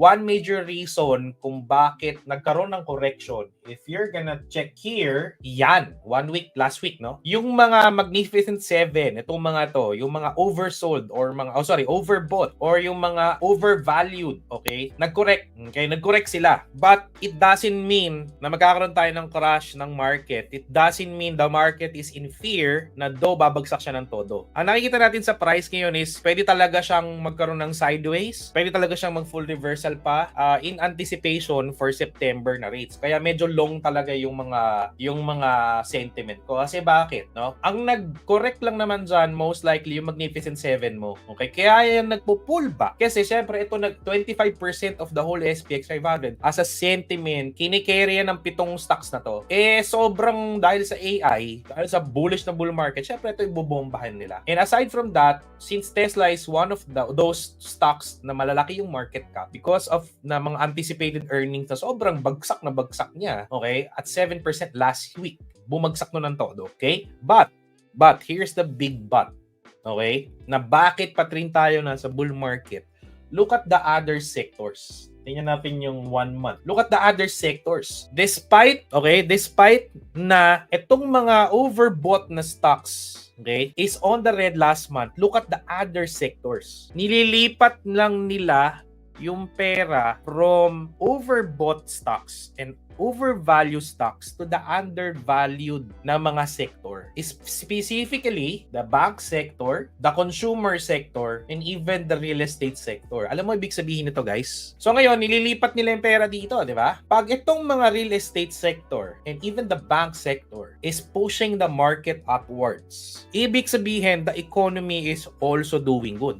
one major reason kung bakit nagkaroon ng correction, if you're gonna check here, yan, 1 week, last week, no? Yung mga Magnificent Seven, itong mga to, yung mga oversold or mga, overbought or yung mga overvalued, okay? Nag-correct sila. But it doesn't mean na magkakaroon tayo ng crash ng market. It doesn't mean the market is in fear na babagsak siya ng todo. Ang nakikita natin sa price ngayon is pwede talaga siyang magkaroon ng sideways, pwede talaga siyang mag-full reversal pa in anticipation for September na rates. Kaya medyo long talaga yung mga sentiment ko. Kasi bakit, no? Ang nag-correct lang naman dyan, most likely yung Magnificent Seven mo. Okay? Kaya yan nagpo-pull back. Kasi syempre ito 25% of the whole SPX 500 as a sentiment, kinikerry yan ng 7 stocks na to. Sobrang dahil sa AI, dahil sa bullish na bull market, syempre ito ibobombahan nila. And aside from that, since Tesla is one of those stocks na malalaki yung market cap because of na mga anticipated earnings na sobrang bagsak niya, okay? At 7% last week. Bumagsak nun ng todo, okay? But here's the big but, okay? Na bakit pa rin tayo nasa bull market? Look at the other sectors. Tingnan natin yung 1 month. Look at the other sectors. Despite na itong mga overbought na stocks, okay, is on the red last month, look at the other sectors. Nililipat lang nila yung pera from overbought stocks and overvalued stocks to the undervalued na mga sector. Specifically, the bank sector, the consumer sector, and even the real estate sector. Alam mo ibig sabihin nito, guys? So ngayon, nililipat nila yung pera dito, di ba? Pag itong mga real estate sector and even the bank sector is pushing the market upwards, ibig sabihin, the economy is also doing good.